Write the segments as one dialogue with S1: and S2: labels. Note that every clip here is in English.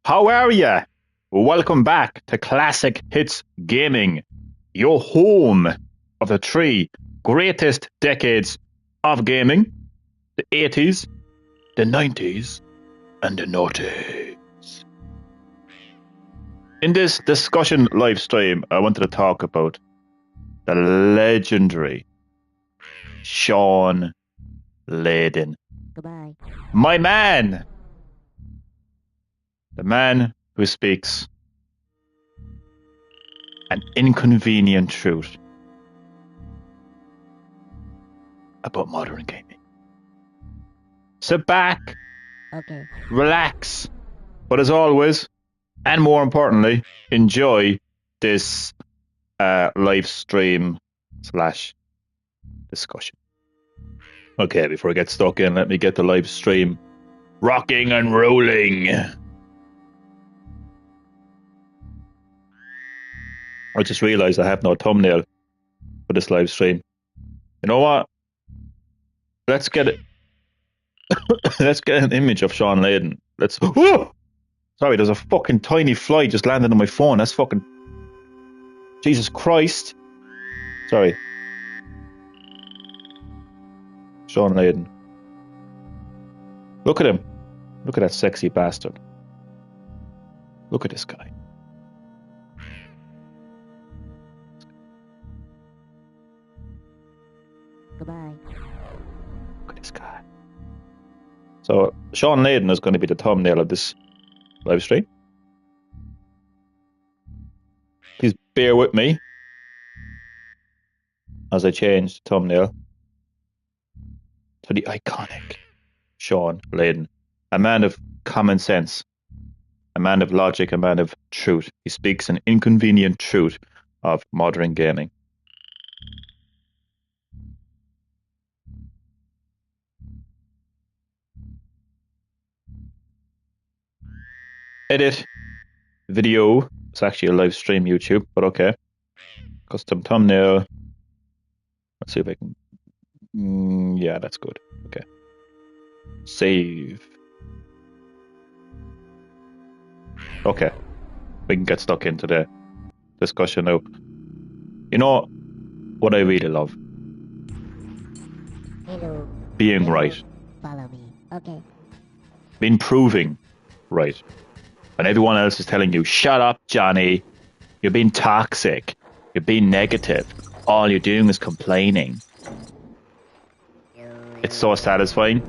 S1: How are ya? Welcome back to Classic Hits Gaming, your home of the three greatest decades of gaming: the 80s, the 90s, and the noughties. In this discussion live stream, I wanted to talk about the legendary Shawn Layden.
S2: Goodbye.
S1: My man! The man who speaks an inconvenient truth about modern gaming. Sit back,
S2: Okay.
S1: relax, but as always, and more importantly, enjoy this live stream / discussion. Okay, before I get stuck in, let me get the live stream rocking and rolling. I just realized I have no thumbnail for this live stream. You know what? Let's get it. Let's get an image of Shawn Layden. Whoa! Sorry, there's a fucking tiny fly just landed on my phone. That's fucking... Jesus Christ. Sorry. Shawn Layden. Look at him. Look at that sexy bastard. Look at this guy.
S2: Goodbye.
S1: Look at this guy. So, Shawn Layden is going to be the thumbnail of this live stream. Please bear with me as I change the thumbnail to the iconic Shawn Layden. A man of common sense, a man of logic, a man of truth. He speaks an inconvenient truth of modern gaming. Edit video. It's actually a live stream YouTube, but okay. Custom thumbnail. Let's see if I can... yeah, that's good. Okay. Save. Okay. We can get stuck into the discussion now. You know what I really love?
S2: Hello.
S1: Being right.
S2: Follow me. Okay.
S1: Being proving right. And everyone else is telling you, shut up, Johnny. You're being toxic. You're being negative. All you're doing is complaining. It's so satisfying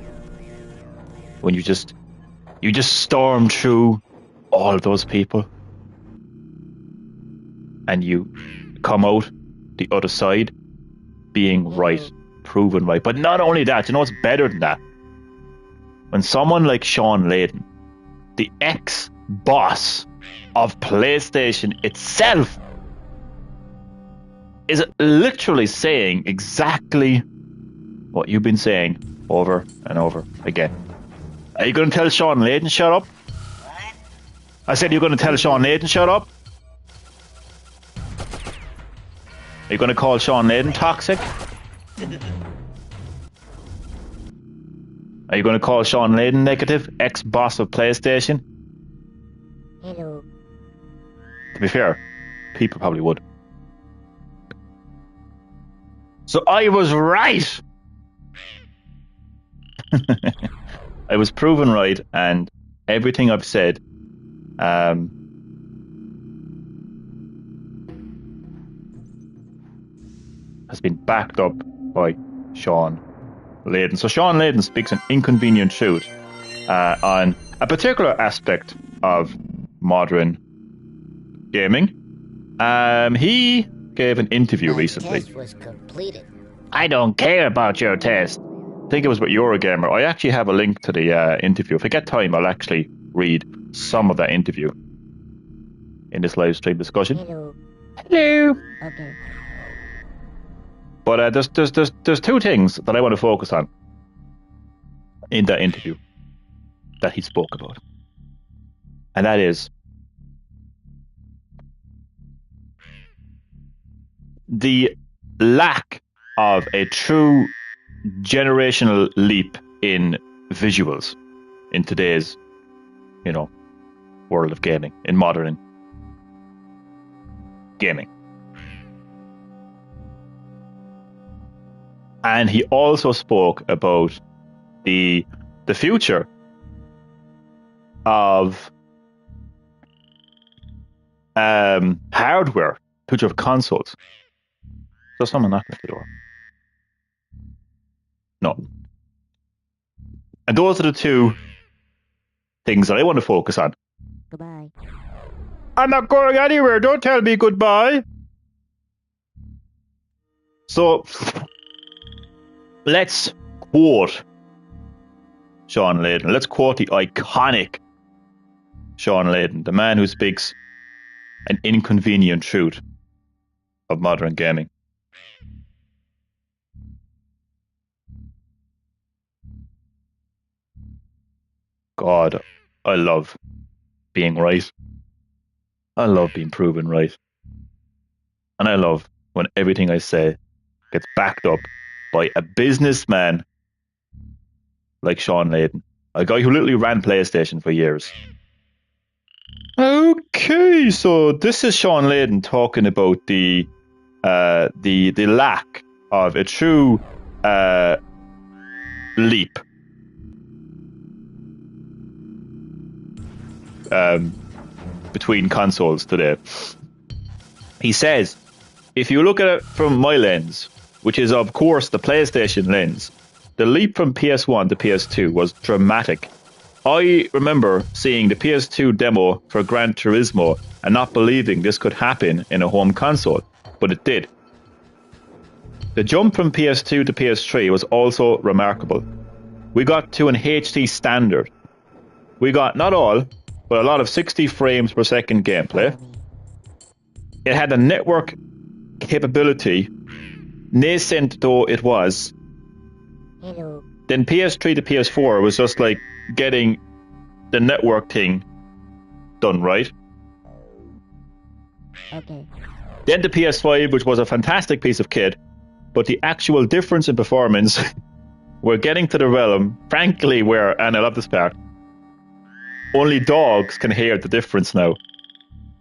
S1: when you just storm through all of those people and you come out the other side being right, proven right. But not only that, you know what's better than that? When someone like Shawn Layden, the ex-boss of PlayStation itself, is literally saying exactly what you've been saying over and over again. Are you going to tell Shawn Layden shut up?
S2: What?
S1: I said you're going to tell Shawn Layden shut up? Are you going to call Shawn Layden toxic? Are you going to call Shawn Layden negative, ex-boss of PlayStation?
S2: Hello.
S1: To be fair, people probably would. So I was right! I was proven right, and everything I've said has been backed up by Shawn Layden. So Shawn Layden speaks an inconvenient truth on a particular aspect of modern gaming. He gave an interview recently.
S2: Test was completed.
S1: I don't care about your test. I think it was with Eurogamer. I actually have a link to the interview. If I get time, I'll actually read some of that interview in this live stream discussion.
S2: Hello.
S1: Hello.
S2: Okay.
S1: But there's two things that I want to focus on in that interview that he spoke about, and that is the lack of a true generational leap in visuals in today's, world of gaming, in modern gaming. And he also spoke about the future of hardware, future of consoles. So someone knocking at the door. No. And those are the two things that I want to focus on.
S2: Goodbye.
S1: I'm not going anywhere. Don't tell me goodbye. So, let's quote Shawn Layden. Let's quote the iconic Shawn Layden, the man who speaks an inconvenient truth of modern gaming. God, I love being right. I love being proven right. And I love when everything I say gets backed up by a businessman like Shawn Layden, a guy who literally ran PlayStation for years. Okay, so this is Shawn Layden talking about the lack of a true leap between consoles today. He says, if you look at it from my lens, which is of course the PlayStation lens, the leap from PS1 to PS2 was dramatic. I remember seeing the PS2 demo for Gran Turismo and not believing this could happen in a home console, but it did. The jump from PS2 to PS3 was also remarkable. We got to an HD standard. We got not all, but a lot of 60 frames per second gameplay. It had a network capability, nascent though it was.
S2: Hello.
S1: Then PS3 to PS4 was just like getting the network thing done right.
S2: Okay.
S1: Then to PS5, which was a fantastic piece of kit, but the actual difference in performance, we're getting to the realm, frankly, where, and I love this part, only dogs can hear the difference now.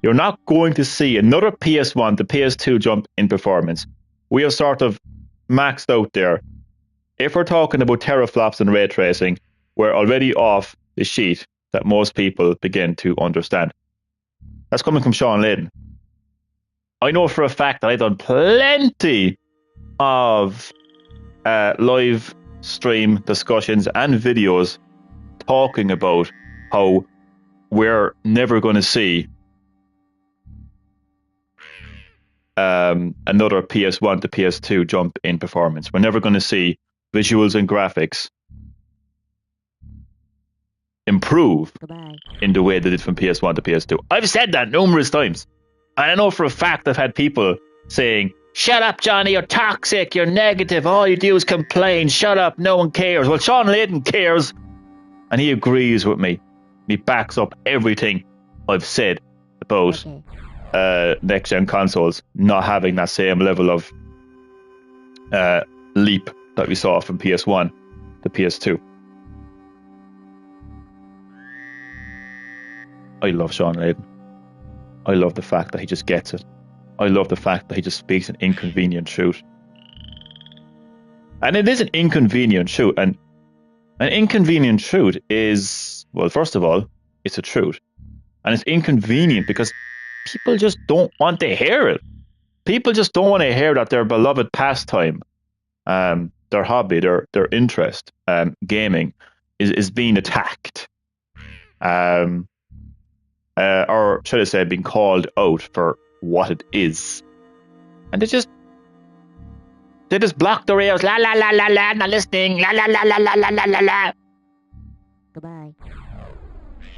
S1: You're not going to see another PS1 to PS2 jump in performance. We have sort of maxed out there. If we're talking about teraflops and ray tracing, we're already off the sheet that most people begin to understand. That's coming from Shawn Layden. I know for a fact that I've done plenty of live stream discussions and videos talking about how we're never going to see another PS1 to PS2 jump in performance. We're never going to see visuals and graphics improve in the way they did from PS1 to PS2. I've said that numerous times. And I know for a fact I've had people saying, shut up, Johnny, you're toxic, you're negative, all you do is complain, shut up, no one cares. Well, Shawn Layden cares, and he agrees with me. He backs up everything I've said about next-gen consoles not having that same level of leap that we saw from PS1 to PS2. I love Shawn Layden. I love the fact that he just gets it. I love the fact that he just speaks an inconvenient truth. And it is an inconvenient truth. And an inconvenient truth is, well, first of all, it's a truth. And it's inconvenient because people just don't want to hear it. People just don't want to hear that their beloved pastime, their hobby, their interest, gaming, is being attacked. Or should I say, being called out for what it is. And they just block their ears. La la la la la, not listening. La la la la la la la la la.
S2: Goodbye.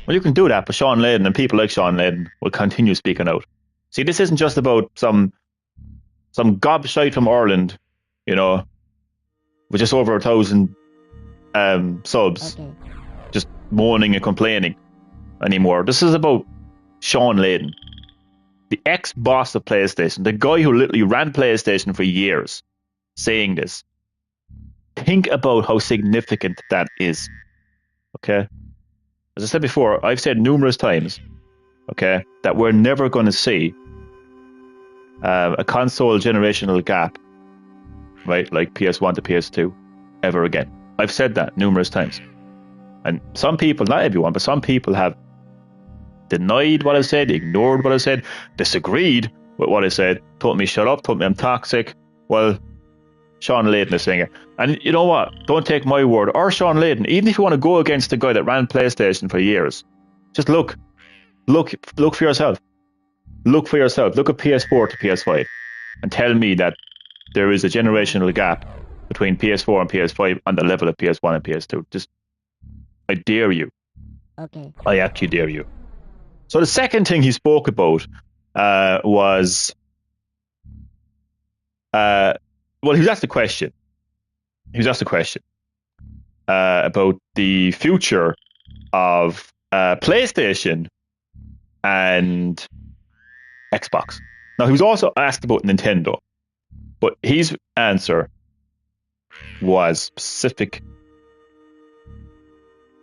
S1: Well, you can do that, but Shawn Layden and people like Shawn Layden will continue speaking out. See, this isn't just about some gobshite from Ireland, you know, with just over 1,000 subs, just moaning and complaining anymore. This is about Shawn Layden, the ex-boss of PlayStation, the guy who literally ran PlayStation for years, saying this. Think about how significant that is. Okay? As I said before, I've said numerous times okay, that we're never going to see a console generational gap, right, like PS1 to PS2 ever again. I've said that numerous times. And some people, not everyone, but some people have denied what I said, ignored what I said, disagreed with what I said, told me shut up, told me I'm toxic. Well, Shawn Layden is saying it. And you know what? Don't take my word or Shawn Layden. Even if you want to go against the guy that ran PlayStation for years, just look for yourself. Look for yourself. Look at PS4 to PS5 and tell me that there is a generational gap between PS4 and PS5 on the level of PS1 and PS2. Just, I dare you.
S2: Okay.
S1: I actually dare you. So the second thing he spoke about was, well, he was asked a question. About the future of PlayStation and Xbox. Now, he was also asked about Nintendo, but his answer was specific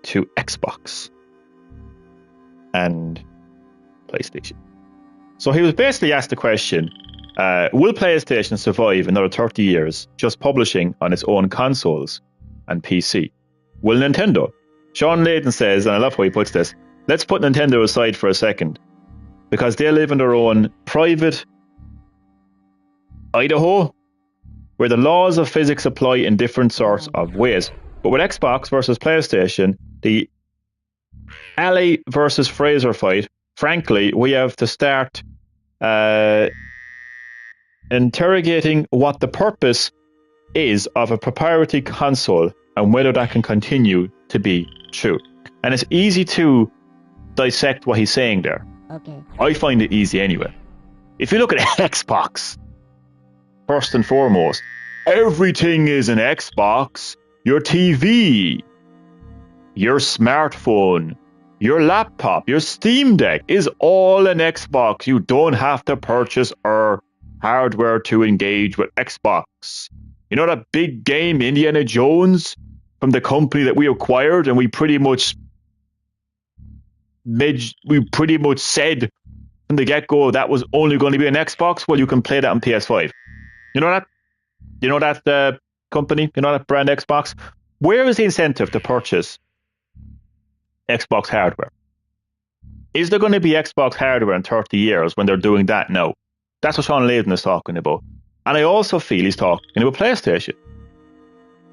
S1: to Xbox and PlayStation. So he was basically asked the question, will PlayStation survive another 30 years just publishing on its own consoles and PC? Will Nintendo? Shawn Layden says, and I love how he puts this, let's put Nintendo aside for a second, because they live in their own private Idaho, where the laws of physics apply in different sorts of ways. But with Xbox versus PlayStation, the Alley versus Fraser fight, frankly, we have to start interrogating what the purpose is of a proprietary console and whether that can continue to be true. And it's easy to dissect what he's saying there.
S2: Okay.
S1: I find it easy anyway. If you look at Xbox, first and foremost, everything is an Xbox. Your TV, your smartphone, your laptop, your Steam Deck is all an Xbox. You don't have to purchase our hardware to engage with Xbox. You know that big game, Indiana Jones, from the company that we acquired, and we pretty much said from the get-go that was only going to be an Xbox? Well, you can play that on PS5. You know that? You know that company? You know that brand Xbox? Where is the incentive to purchase Xbox hardware? Is there going to be Xbox hardware in 30 years when they're doing that? No. That's what Shawn Layden is talking about. And I also feel he's talking about PlayStation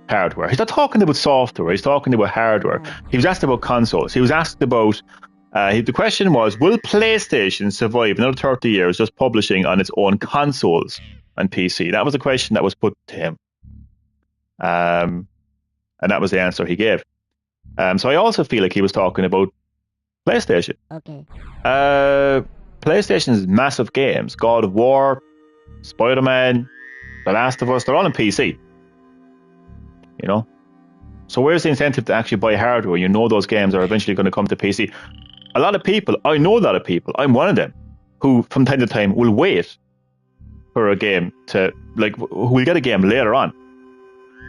S1: hardware. He's not talking about software. He's talking about hardware. He was asked about consoles. He was asked about, the question was, will PlayStation survive another 30 years just publishing on its own consoles and PC? That was the question that was put to him. And that was the answer he gave. So I also feel like he was talking about PlayStation.
S2: Okay.
S1: PlayStation's massive games, God of War, Spider-Man, The Last of Us, they're all on PC. You know? So where's the incentive to actually buy hardware? You know those games are eventually going to come to PC. I know a lot of people, I'm one of them, who from time to time will wait for a game to, who will get a game later on.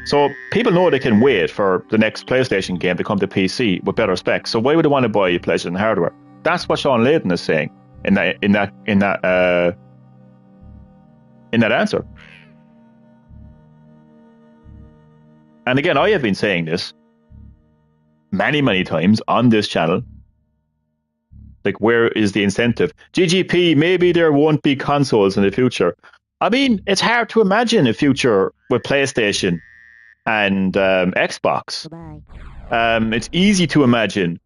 S1: So people know they can wait for the next PlayStation game to come to PC with better specs. So why would they want to buy PlayStation hardware? That's what Shawn Layden is saying in that answer. And again, I have been saying this many, many times on this channel. Like, where is the incentive? GGP, maybe there won't be consoles in the future. I mean, it's hard to imagine a future with PlayStation and Xbox. It's easy to imagine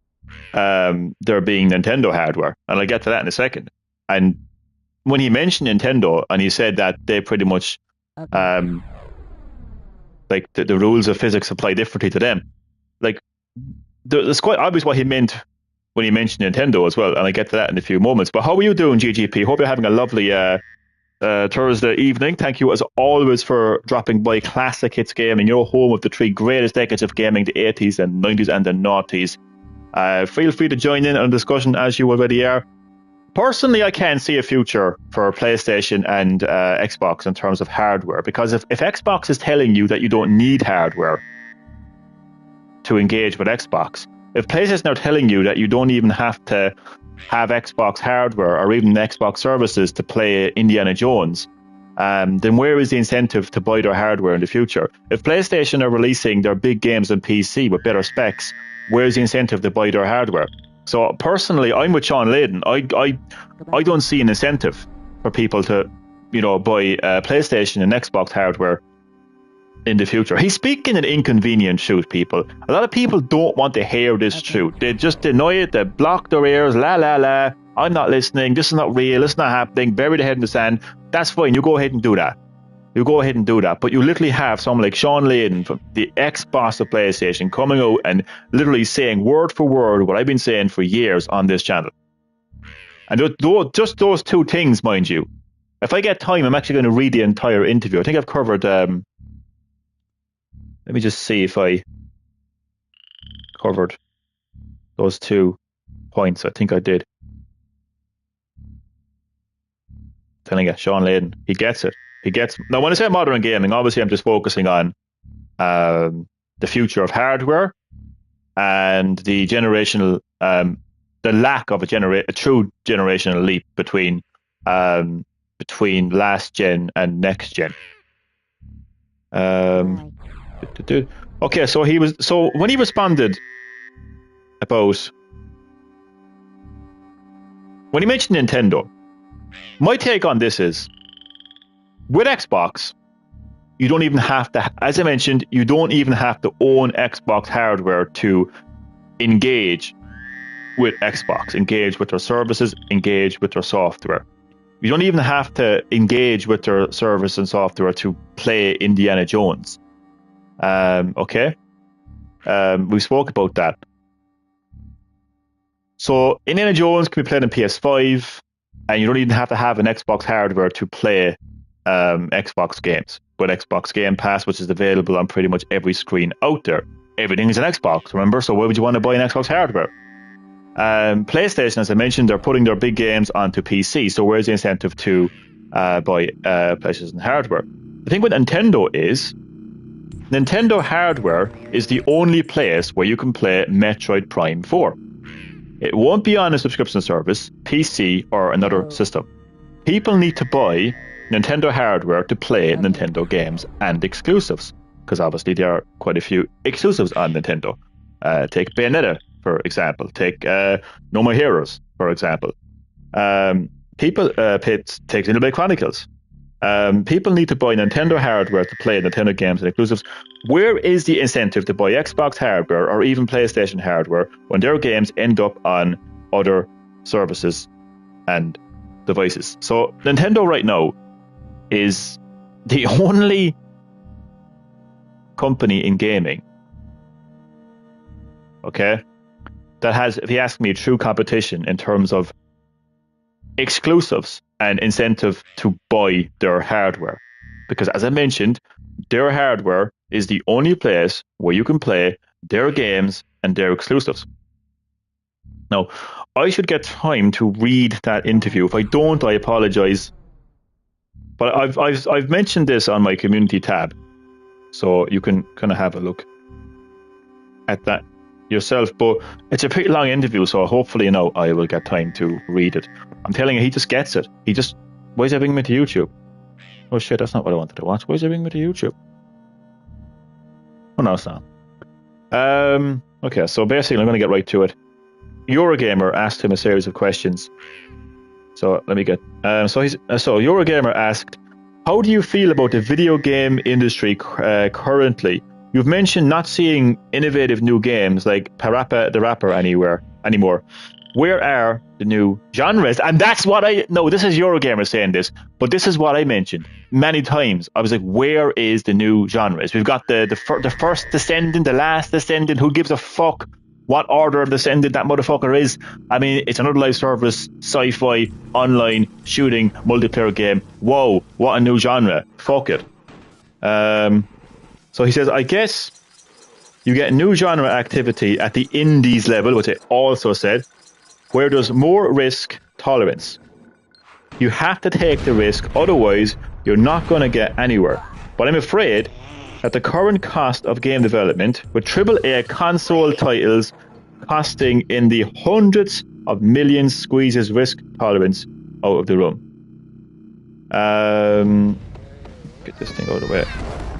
S1: there being Nintendo hardware, and I'll get to that in a second. And when he mentioned Nintendo, and he said that they pretty much, the rules of physics apply differently to them. Like, it's quite obvious what he meant when he mentioned Nintendo as well, and I'll get to that in a few moments. But how are you doing, GGP? Hope you're having a lovely Thursday evening. Thank you as always for dropping by Classic Hits Gaming, your home of the three greatest decades of gaming, the 80s and 90s and the noughties. Feel free to join in on the discussion as you already are. Personally, I can't see a future for PlayStation and Xbox in terms of hardware, because if Xbox is telling you that you don't need hardware to engage with Xbox, If PlayStation are telling you that you don't even have to have Xbox hardware or even Xbox services to play Indiana Jones, then where is the incentive to buy their hardware in the future? If PlayStation are releasing their big games on PC with better specs, where's the incentive to buy their hardware? So personally, I'm with Shawn Layden. I don't see an incentive for people to, buy PlayStation and Xbox hardware in the future. He's speaking an inconvenient truth, people. A lot of people don't want to hear this truth. They just deny it. They block their ears. La, la, la. I'm not listening. This is not real. It's not happening. Bury the head in the sand. That's fine. You go ahead and do that. But you literally have someone like Shawn Layden, the ex-boss of PlayStation, coming out and literally saying word for word what I've been saying for years on this channel. And just those two things, mind you. If I get time, I'm actually going to read the entire interview. I think I've covered... let me just see if I covered those 2 points. I think I did. Telling you, Shawn Layden, he gets it. Now, when I say modern gaming, obviously I'm just focusing on the future of hardware and the generational, the lack of a true generational leap between last gen and next gen. Okay, so when he responded about when he mentioned Nintendo, my take on this is, with Xbox, you don't even have to, as I mentioned, you don't even have to own Xbox hardware to engage with Xbox, engage with their services, engage with their software. You don't even have to engage with their service and software to play Indiana Jones. Okay? We spoke about that. So Indiana Jones can be played on PS5, and you don't even have to have an Xbox hardware to play Xbox games. With Xbox Game Pass, which is available on pretty much every screen out there. Everything is an Xbox, remember? So why would you want to buy an Xbox hardware? PlayStation, as I mentioned, they're putting their big games onto PC. So where's the incentive to buy PlayStation hardware? The thing with Nintendo is, Nintendo hardware is the only place where you can play Metroid Prime 4. It won't be on a subscription service, PC, or another system. People need to buy Nintendo hardware to play Nintendo games and exclusives, because obviously there are quite a few exclusives on Nintendo. Take Bayonetta, for example. Take No More Heroes, for example. Take Little Big Chronicles. People need to buy Nintendo hardware to play Nintendo games and exclusives. Where is the incentive to buy Xbox hardware or even PlayStation hardware when their games end up on other services and devices? So Nintendo right now is the only company in gaming, okay, that has, if you ask me, true competition in terms of exclusives and incentive to buy their hardware. Because as I mentioned, their hardware is the only place where you can play their games and their exclusives. Now, I should get time to read that interview. If I don't, I apologize. But I've mentioned this on my community tab, so you can kind of have a look at that yourself. But it's a pretty long interview, so hopefully, I will get time to read it. I'm telling you, he just gets it. Why is he bringing me to YouTube? Oh shit, that's not what I wanted to watch. Why is he bringing me to YouTube? Oh no, it's not. Okay, so basically, I'm going to get right to it. Eurogamer asked him a series of questions. So let me get. So Eurogamer asked, "How do you feel about the video game industry currently? You've mentioned not seeing innovative new games like Parappa the Rapper anymore. Where are the new genres?" And that's what this is Eurogamer saying this, but this is what I mentioned many times. I was like, where is the new genres? We've got the first Descendant, the last Descendant. Who gives a fuck what order of Descendant that motherfucker is? I mean, it's another live service, sci-fi, online, shooting, multiplayer game. Whoa, what a new genre. Fuck it. So he says, I guess you get new genre activity at the indies level, which I also said, where there's more risk tolerance. You have to take the risk, otherwise you're not going to get anywhere. But I'm afraid that the current cost of game development with AAA console titles costing in the hundreds of millions squeezes risk tolerance out of the room. Get this thing out of the way.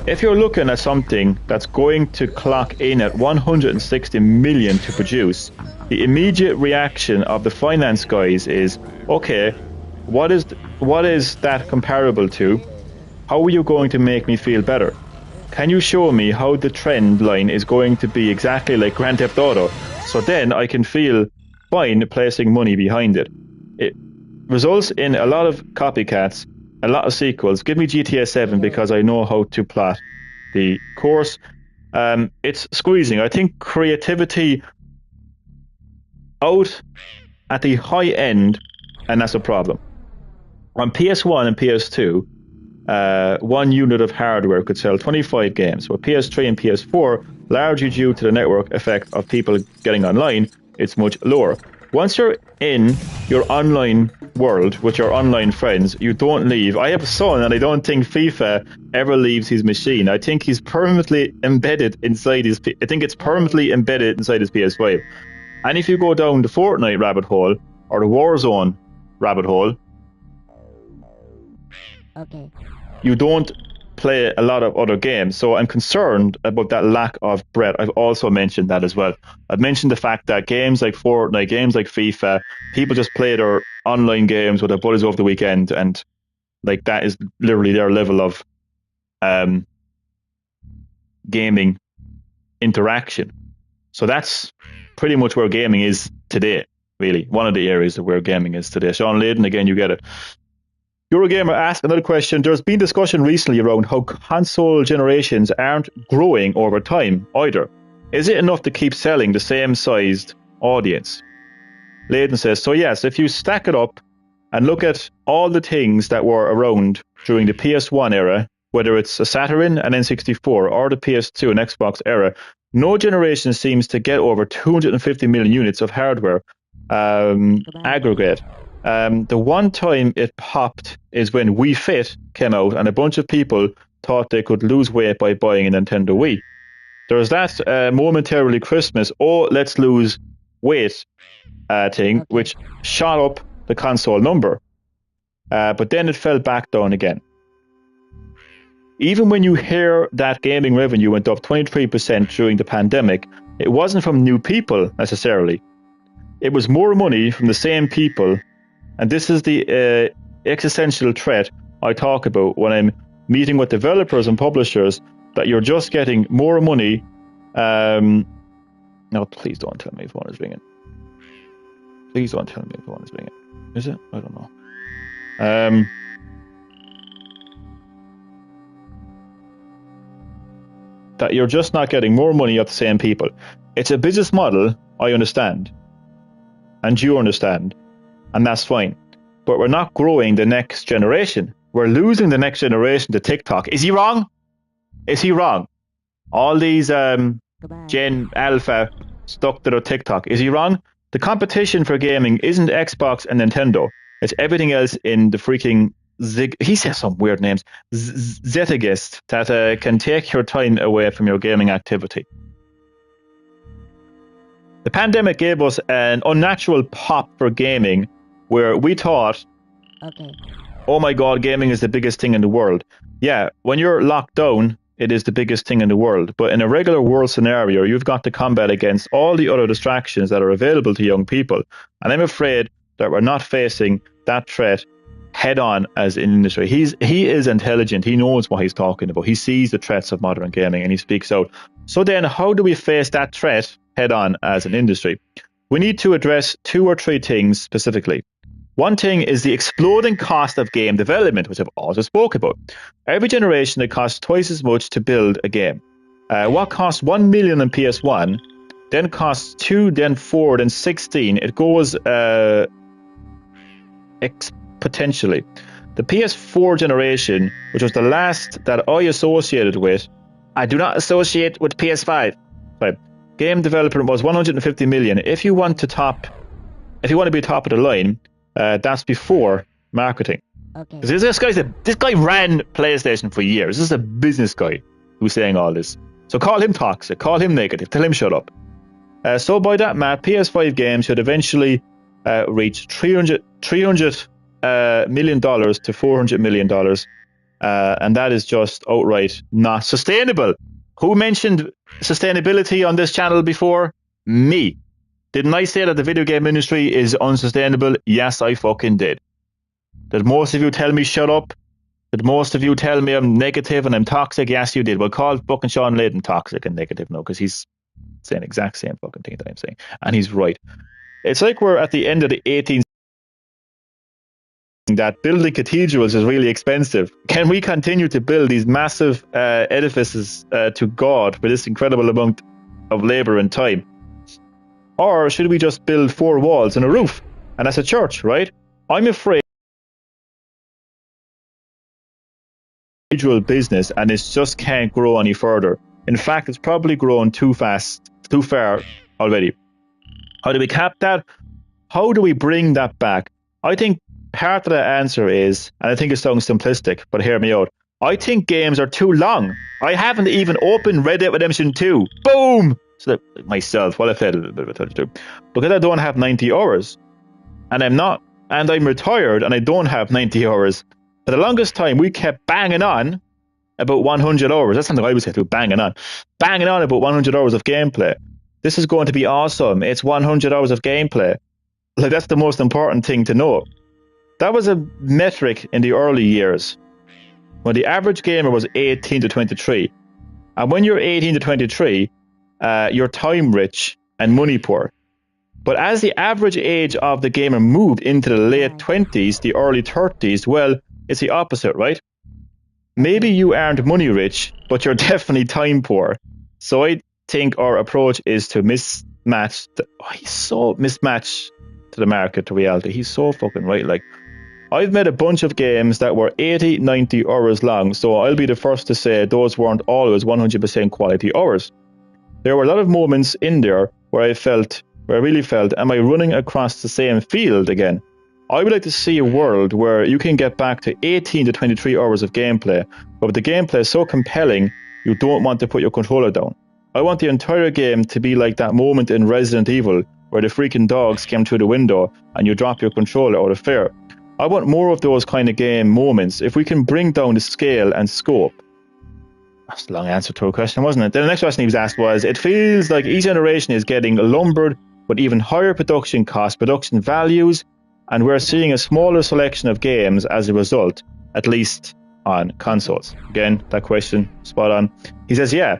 S1: If you're looking at something that's going to clock in at 160 million to produce, the immediate reaction of the finance guys is, okay, what is that comparable to? How are you going to make me feel better? Can you show me how the trend line is going to be exactly like Grand Theft Auto, so then I can feel fine placing money behind it? It results in a lot of copycats, a lot of sequels. Give me GTA 7 because I know how to plot the course. It's squeezing. I think creativity out at the high end, and that's a problem. On PS1 and PS2, one unit of hardware could sell 25 games. With PS3 and PS4, largely due to the network effect of people getting online, it's much lower. Once you're in your online world with your online friends, you don't leave. I have a son, and I don't think FIFA ever leaves his machine. I think he's permanently embedded inside his. I think it's permanently embedded inside his PS5. And if you go down the Fortnite rabbit hole or the Warzone rabbit hole,
S2: Okay.
S1: you don't play a lot of other games. So I'm concerned about that lack of breadth. I've also mentioned that as well. I've mentioned the fact that games like Fortnite, games like FIFA, people just play their online games with their buddies over the weekend, and like that is literally their level of gaming interaction. So that's pretty much where gaming is today, really. One of the areas of where gaming is today. Shawn Layden, again, you get it. Eurogamer asked another question. There's been discussion recently around how console generations aren't growing over time either. Is it enough to keep selling the same sized audience? Layden says, so yes, if you stack it up and look at all the things that were around during the PS1 era, whether it's a Saturn, an N64, or the PS2 and Xbox era, no generation seems to get over 250 million units of hardware aggregate. The one time it popped is when Wii Fit came out, and a bunch of people thought they could lose weight by buying a Nintendo Wii. There's that momentarily Christmas, let's lose weight thing, which shot up the console number. But then it fell back down again. Even when you hear that gaming revenue went up 23% during the pandemic, it wasn't from new people necessarily. It was more money from the same people. And this is the existential threat I talk about when I'm meeting with developers and publishers, that you're just getting more money. No, please don't tell me if one is ringing. Please don't tell me if one is ringing. Is it? I don't know. That you're just not getting more money off the same people. It's a business model, I understand. And you understand. And that's fine. But we're not growing the next generation. We're losing the next generation to TikTok. Is he wrong? Is he wrong? All these Gen Alpha stuck to their TikTok. Is he wrong? The competition for gaming isn't Xbox and Nintendo. It's everything else in the freaking he says some weird names. Zeitgeist that can take your time away from your gaming activity. The pandemic gave us an unnatural pop for gaming, where we thought, oh my god, gaming is the biggest thing in the world. Yeah, when you're locked down, it is the biggest thing in the world. But in a regular world scenario, you've got to combat against all the other distractions that are available to young people. And I'm afraid that we're not facing that threat head on as an industry. He is intelligent. He knows what he's talking about. He sees the threats of modern gaming and he speaks out. So then how do we face that threat head on as an industry? We need to address 2 or 3 things specifically. One thing is the exploding cost of game development, which I've also spoke about. Every generation, it costs twice as much to build a game. What costs 1 million in PS1, then costs 2, then 4, then 16. It goes potentially. The PS4 generation, which was the last that I associated with, I do not associate with PS5. Right. Game development was 150 million. If you want to be top of the line, that's before marketing. This guy ran PlayStation for years. This is a business guy who's saying all this. So call him toxic, call him negative, tell him shut up. So by that math, PS5 games should eventually reach $300 million to $400 million. And that is just outright not sustainable. Who mentioned sustainability on this channel before? Me. Didn't I say that the video game industry is unsustainable? Yes, I fucking did. Did most of you tell me shut up? Did most of you tell me I'm negative and I'm toxic? Yes, you did. Well, call fucking Shawn Layden toxic and negative now, because he's saying the exact same fucking thing that I'm saying. And he's right. It's like we're at the end of the 18th that building cathedrals is really expensive. Can we continue to build these massive edifices to God for this incredible amount of labor and time? Or should we just build 4 walls and a roof? And that's a church, right? I'm afraid cathedral business, and it just can't grow any further. In fact, it's probably grown too fast, too far already. How do we cap that? How do we bring that back? I think part of the answer is, and I think it sounds simplistic, but hear me out. I think games are too long. I haven't even opened Red Dead Redemption 2. Boom! So that myself, well, I played a little bit of 32. Because I don't have 90 hours. And I'm retired and I don't have 90 hours. For the longest time, we kept banging on about 100 hours. That's something I always say to banging on about 100 hours of gameplay. This is going to be awesome. It's 100 hours of gameplay. Like, that's the most important thing to know. That was a metric in the early years when the average gamer was 18 to 23. And when you're 18 to 23, you're time rich and money poor. But as the average age of the gamer moved into the late 20s, the early 30s, well, it's the opposite, right? Maybe you aren't money rich, but you're definitely time poor. So I think our approach is to mismatch. He's so mismatched to the market, to reality. He's so fucking right. Like, I've made a bunch of games that were 80, 90 hours long, so I'll be the first to say those weren't always 100% quality hours. There were a lot of moments in there where I really felt, am I running across the same field again? I would like to see a world where you can get back to 18 to 23 hours of gameplay, but the gameplay is so compelling, you don't want to put your controller down. I want the entire game to be like that moment in Resident Evil where the freaking dogs came through the window and you drop your controller out of fear. I want more of those kind of game moments if we can bring down the scale and scope. That's a long answer to a question, wasn't it? Then the next question he was asked was, it feels like each generation is getting lumbered with even higher production costs, production values, and we're seeing a smaller selection of games as a result, at least on consoles. Again, that question, spot on. He says, yeah,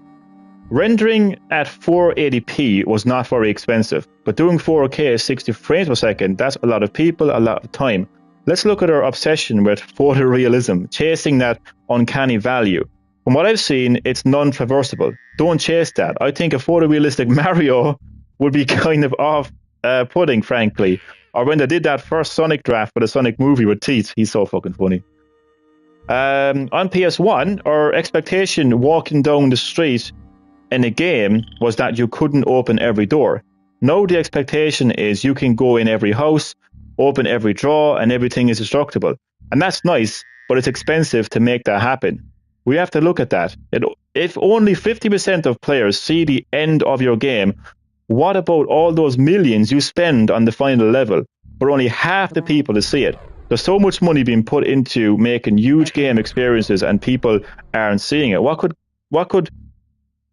S1: rendering at 480p was not very expensive, but doing 4K at 60 frames per second, that's a lot of people, a lot of time. Let's look at our obsession with photorealism, chasing that uncanny value. From what I've seen, it's non-traversable. Don't chase that. I think a photorealistic Mario would be kind of off-putting, frankly. Or when they did that first Sonic draft for the Sonic movie with teeth. He's so fucking funny. On PS1, our expectation walking down the street in a game was that you couldn't open every door. Now the expectation is you can go in every house, open every drawer, and everything is destructible. And that's nice, but it's expensive to make that happen. We have to look at that. If only 50% of players see the end of your game, what about all those millions you spend on the final level, but only half the people to see it? There's so much money being put into making huge game experiences and people aren't seeing it. What could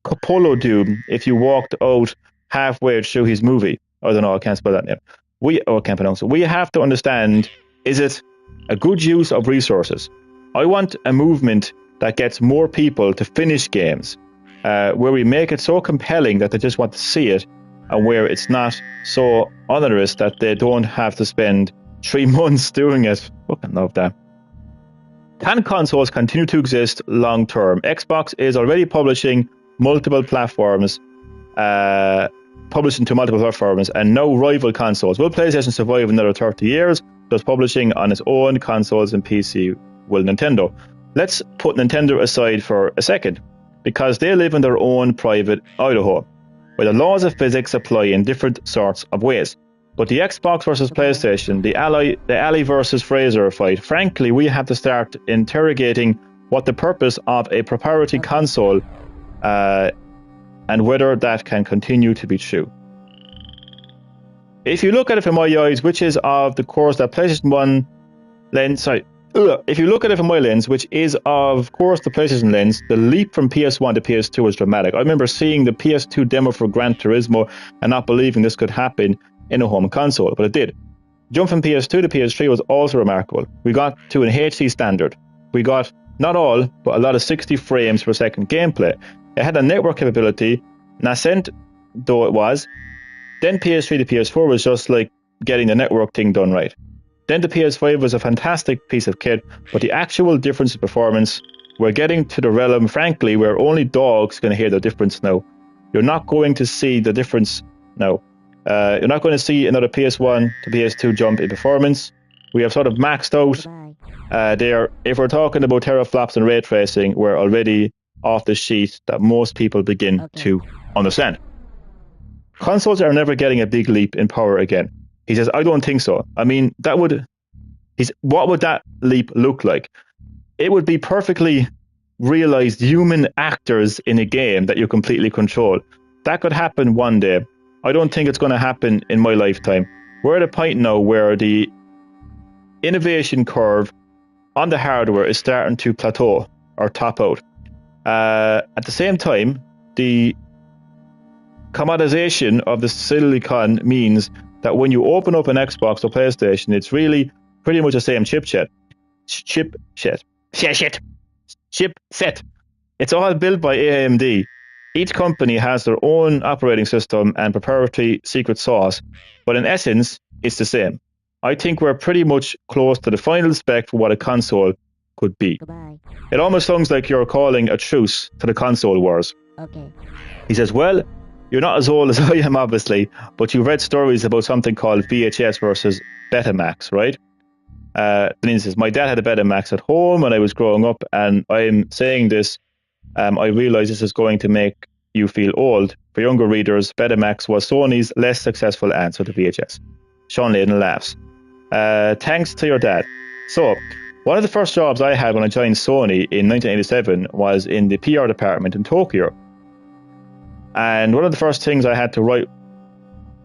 S1: Coppola do if you walked out halfway through his movie? I don't know, I can't spell that name. I can't pronounce it. We have to understand, is it a good use of resources? I want a movement that gets more people to finish games, where we make it so compelling that they just want to see it, and where it's not so onerous that they don't have to spend 3 months doing it. Fucking love that. Can consoles continue to exist long term? Xbox is already publishing multiple platforms, and no rival consoles. Will PlayStation survive another 30 years? Does publishing on its own consoles and PC? Will Nintendo? Let's put Nintendo aside for a second, because they live in their own private Idaho, where the laws of physics apply in different sorts of ways. But the Xbox versus PlayStation, the Ali versus Fraser fight, frankly, we have to start interrogating what the purpose of a proprietary console and whether that can continue to be true. If you look at it from my eyes, which is of the course that PlayStation 1 lens, if you look at it from my lens, which is of course the PlayStation lens, the leap from PS1 to PS2 was dramatic. I remember seeing the PS2 demo for Gran Turismo and not believing this could happen in a home console, but it did. Jump from PS2 to PS3 was also remarkable. We got to an HD standard. We got, not all, but a lot of 60 frames per second gameplay. It had a network capability, nascent though it was. Then PS3 to PS4 was just like getting the network thing done right. Then the PS5 was a fantastic piece of kit, but the actual difference in performance, we're getting to the realm, frankly, where only dogs can hear the difference now. You're not going to see the difference now. You're not going to see another PS1 to PS2 jump in performance. We have sort of maxed out there. If we're talking about teraflops and ray tracing, we're already off the sheet that most people begin to understand. Consoles are never getting a big leap in power again. He says, I don't think so. I mean, what would that leap look like? It would be perfectly realized human actors in a game that you completely control. That could happen one day. I don't think it's going to happen in my lifetime. We're at a point now where the innovation curve on the hardware is starting to plateau or top out. At the same time, the commodization of the silicon means that when you open up an Xbox or PlayStation, it's really pretty much the same chipset. It's all built by AMD. Each company has their own operating system and proprietary secret sauce, but in essence, it's the same. I think we're pretty much close to the final spec for what a console could be.
S2: Goodbye.
S1: It almost sounds like you're calling a truce to the console wars.
S2: Okay.
S1: He says, well, you're not as old as I am, obviously, but you've read stories about something called VHS versus Betamax, right? Then he says, my dad had a Betamax at home when I was growing up, and I'm saying this, I realize this is going to make you feel old. For younger readers, Betamax was Sony's less successful answer to VHS. Shawn Layden laughs. Thanks to your dad. So, one of the first jobs I had when I joined Sony in 1987 was in the PR department in Tokyo. And one of the first things I had to write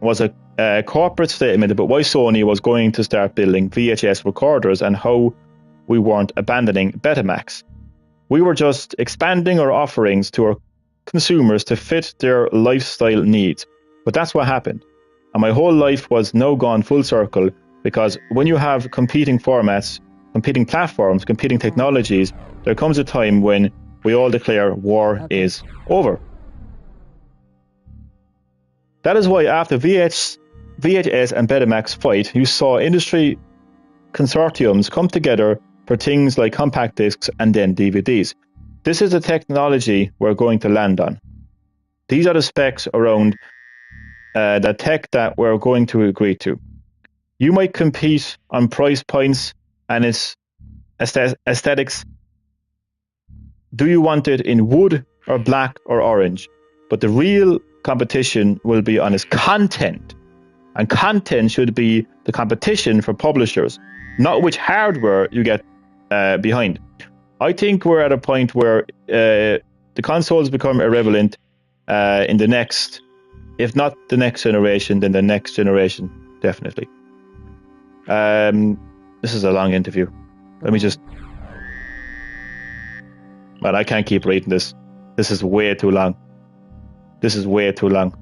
S1: was a corporate statement about why Sony was going to start building VHS recorders and how we weren't abandoning Betamax. We were just expanding our offerings to our consumers to fit their lifestyle needs. But that's what happened. And my whole life was now gone full circle, because when you have competing formats, competing platforms, competing technologies, there comes a time when we all declare war is over. That is why after VHS and Betamax fight, you saw industry consortiums come together for things like compact discs and then DVDs. This is the technology we're going to land on. These are the specs around the tech that we're going to agree to. You might compete on price points and its aesthetics. Do you want it in wood or black or orange? But the real competition will be on its content. And content should be the competition for publishers, not which hardware you get behind. I think we're at a point where the consoles become irrelevant in the next, if not the next generation, then the next generation, definitely. This is a long interview. Let me just... Man, I can't keep reading this. This is way too long. This is way too long.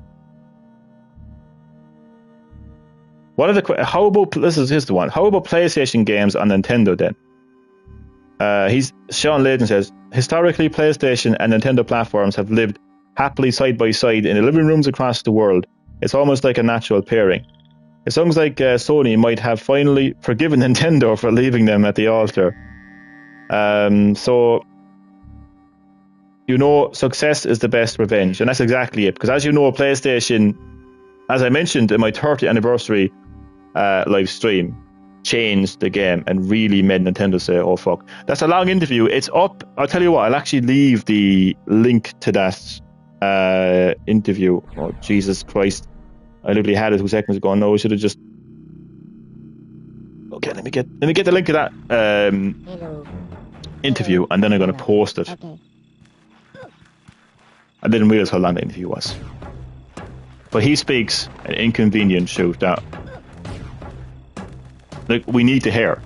S1: Here's the one. How about PlayStation games on Nintendo then? Shawn Layden says, historically, PlayStation and Nintendo platforms have lived happily side by side in the living rooms across the world. It's almost like a natural pairing. It sounds like Sony might have finally forgiven Nintendo for leaving them at the altar. So, you know, success is the best revenge. And that's exactly it. Because as you know, PlayStation, as I mentioned in my 30th anniversary live stream, changed the game and really made Nintendo say, oh fuck. That's a long interview. It's up. I'll tell you what, I'll actually leave the link to that interview. Oh, Jesus Christ. I literally had it 2 seconds ago. No, I should have just... Okay, let me get the link to that interview, and then I'm going to post it.
S2: Okay.
S1: I didn't realize how long the interview was. But he speaks an inconvenient truth that, like, we need to hear.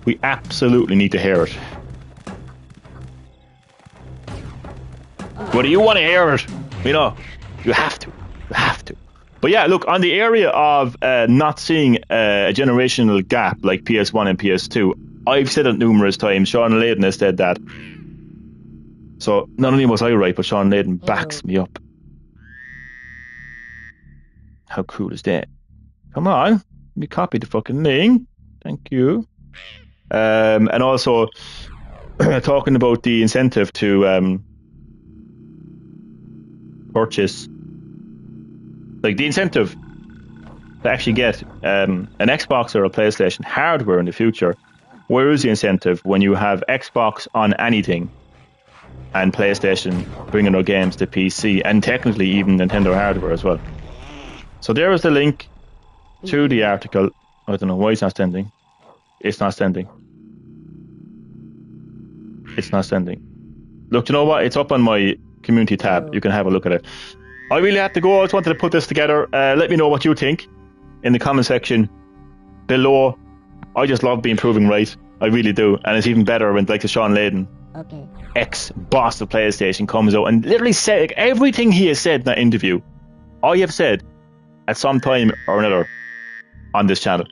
S1: We absolutely need to hear it. Whether you want to hear it, you know, you have to. You have to. But yeah, look, on the area of not seeing a generational gap like PS1 and PS2, I've said it numerous times. Shawn Layden has said that. So not only was I right, but Shawn Layden backs me up. How cool is that? Come on, let me copy the fucking link. Thank you. And also talking about the incentive to purchase, like the incentive to actually get an Xbox or a PlayStation hardware in the future. Where is the incentive when you have Xbox on anything and PlayStation bringing their games to PC and technically even Nintendo hardware as well? So there is the link to the article. I don't know why it's not sending. It's not sending. It's not sending. Look, you know what? It's up on my community tab. You can have a look at it. I really had to go. I just wanted to put this together. Let me know what you think in the comment section below. I just love being proven right. I really do. And it's even better when, like, the Shawn Layden, ex-boss of PlayStation, comes out and literally said, like, everything he has said in that interview, I have said at some time or another on this channel.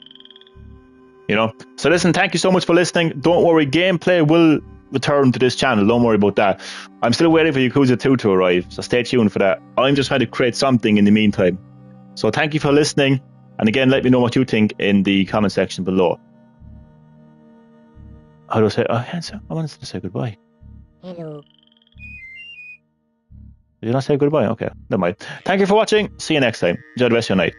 S1: You know? So listen, thank you so much for listening. Don't worry, gameplay will return to this channel. Don't worry about that. I'm still waiting for Yakuza 2 to arrive, so stay tuned for that. I'm just trying to create something in the meantime. So thank you for listening. And again, let me know what you think in the comment section below. How do I say? Oh, I wanted to say goodbye.
S2: Hello.
S1: Did you not say goodbye? Okay, never mind. Thank you for watching. See you next time. Enjoy the rest of your night.